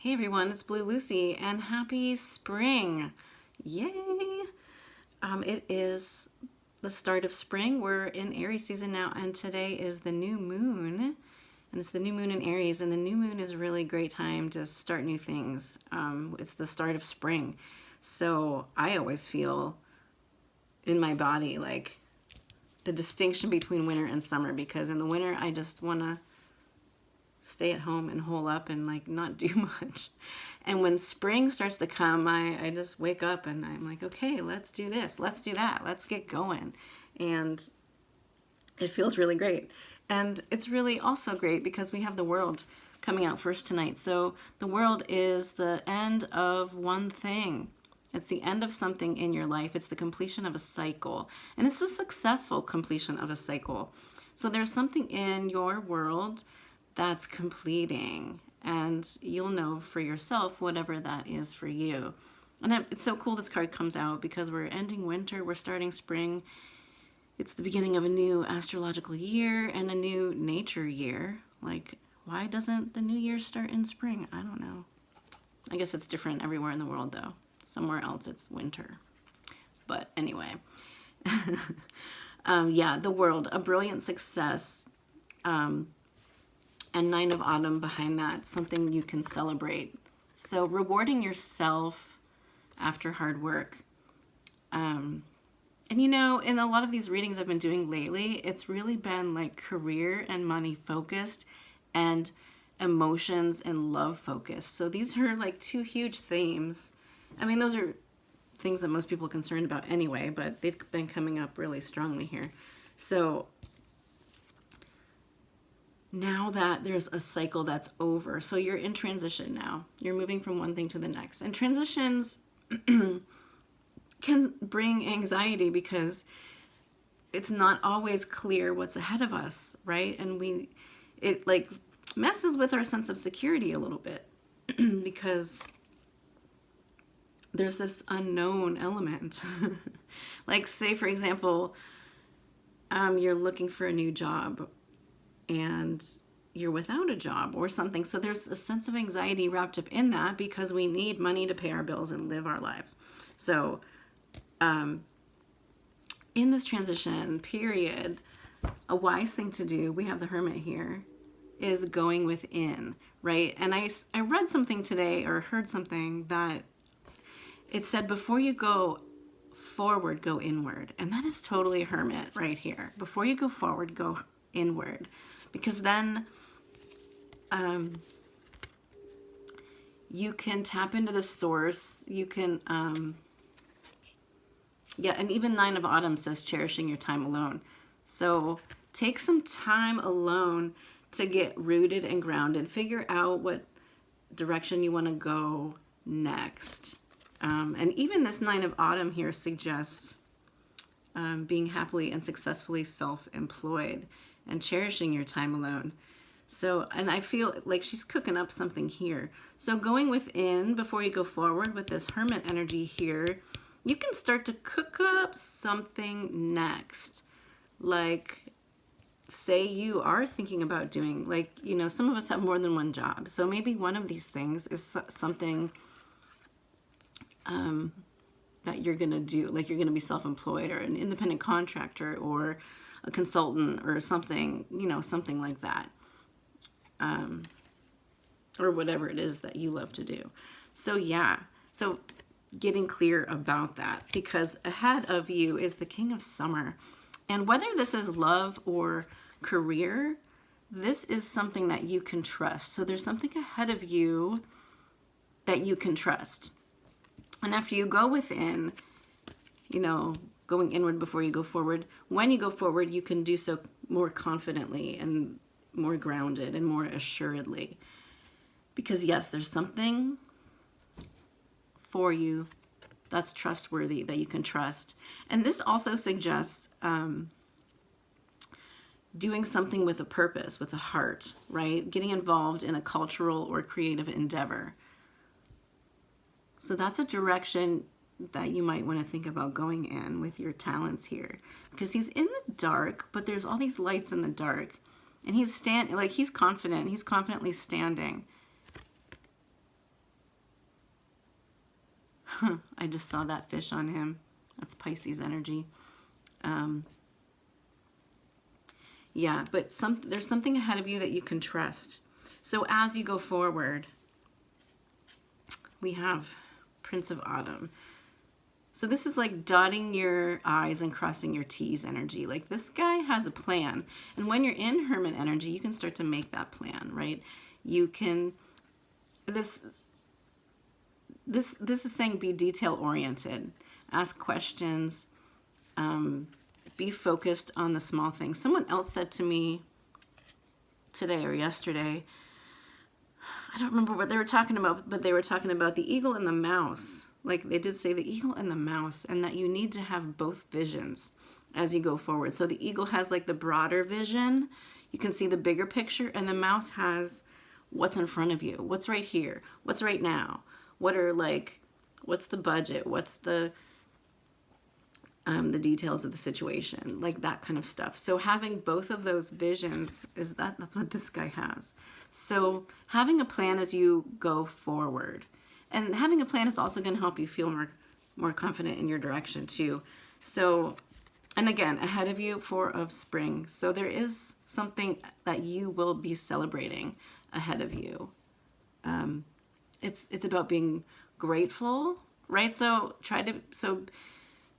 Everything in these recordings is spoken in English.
Hey everyone, it's Blue Lucy and happy spring. Yay! It is the start of spring. We're in Aries season now, and today is the new moon. And it's the new moon in Aries, and the new moon is a really great time to start new things. It's the start of spring. So I always feel in my body like the distinction between winter and summer, because in the winter I just want to stay at home and hole up and like not do much. And when spring starts to come, I just wake up and I'm like, okay, let's do this, let's do that, let's get going. And it feels really great. And it's really also great because we have the world coming out first tonight. So the world is the end of one thing. It's the end of something in your life. It's the completion of a cycle. And it's the successful completion of a cycle. So there's something in your world that's completing, and you'll know for yourself whatever that is for you. And it's so cool this card comes out because we're ending winter, we're starting spring. It's the beginning of a new astrological year and a new nature year. Like, why doesn't the new year start in spring? I don't know. I guess it's different everywhere in the world though. Somewhere else it's winter. But anyway. Yeah, the world, a brilliant success. And Nine of Autumn behind that, something you can celebrate. So rewarding yourself after hard work. And you know, in a lot of these readings I've been doing lately, it's really been like career and money focused and emotions and love focused. So these are like two huge themes. I mean, those are things that most people are concerned about anyway, but they've been coming up really strongly here. So now that there's a cycle that's over, so you're in transition now. You're moving from one thing to the next. And transitions can bring anxiety because it's not always clear what's ahead of us, right? And it like messes with our sense of security a little bit because there's this unknown element. Like, say, for example, you're looking for a new job and you're without a job or something. So there's a sense of anxiety wrapped up in that because we need money to pay our bills and live our lives. So in this transition period, a wise thing to do, we have the Hermit here, is going within, right? And I read something today or heard something that it said, before you go forward, go inward. And that is totally Hermit right here. Before you go forward, go inward. Because then you can tap into the source. You can, yeah, and even Nine of Autumn says cherishing your time alone. So take some time alone to get rooted and grounded. Figure out what direction you want to go next. And even this Nine of Autumn here suggests being happily and successfully self-employed and cherishing your time alone. So, and I feel like she's cooking up something here. So going within before you go forward with this Hermit energy here, you can start to cook up something next. Like, say you are thinking about doing, like, you know, some of us have more than one job. So maybe one of these things is something that you're going to do. Like, you're going to be self-employed or an independent contractor or a consultant or something, you know, something like that. Or whatever it is that you love to do. So yeah, so getting clear about that, because ahead of you is the King of Summer. And whether this is love or career, this is something that you can trust. So there's something ahead of you that you can trust. And after you go within, you know, going inward before you go forward, when you go forward, you can do so more confidently and more grounded and more assuredly. Because yes, there's something for you that's trustworthy, that you can trust. And this also suggests doing something with a purpose, with a heart, right? Getting involved in a cultural or creative endeavor. So that's a direction that you might want to think about going in with your talents here, because he's in the dark, but there's all these lights in the dark, and he's confident. He's confidently standing I just saw that fish on him. That's Pisces energy. Yeah, but there's something ahead of you that you can trust. So as you go forward, we have Prince of Autumn. So this is like dotting your I's and crossing your T's energy. Like this guy has a plan. And when you're in Hermit energy, you can start to make that plan, right? You can, this is saying be detail oriented, ask questions, be focused on the small things. Someone else said to me today or yesterday, I don't remember what they were talking about, but they were talking about the eagle and the mouse. Like they did say the eagle and the mouse, and that you need to have both visions as you go forward. So the eagle has like the broader vision. You can see the bigger picture, and the mouse has what's in front of you, what's right here, what's right now, what's the budget, what's the details of the situation, like that kind of stuff. So having both of those visions that's what this guy has. So having a plan as you go forward, and having a plan is also going to help you feel more confident in your direction too. So, and again, ahead of you, 4 of spring. So there is something that you will be celebrating ahead of you. It's about being grateful, right? So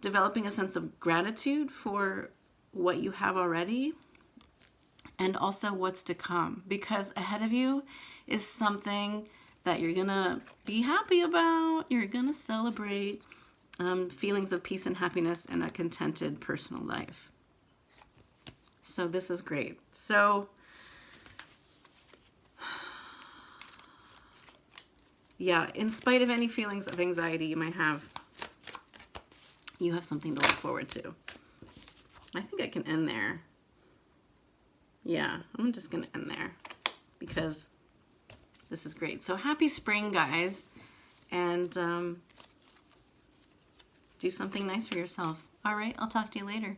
developing a sense of gratitude for what you have already and also what's to come, because ahead of you is something that you're gonna be happy about, you're gonna celebrate, feelings of peace and happiness and a contented personal life. So this is great. So yeah, in spite of any feelings of anxiety you might have, you have something to look forward to. I think I can end there. Yeah, I'm just going to end there because this is great. So happy spring, guys. And do something nice for yourself. All right, I'll talk to you later.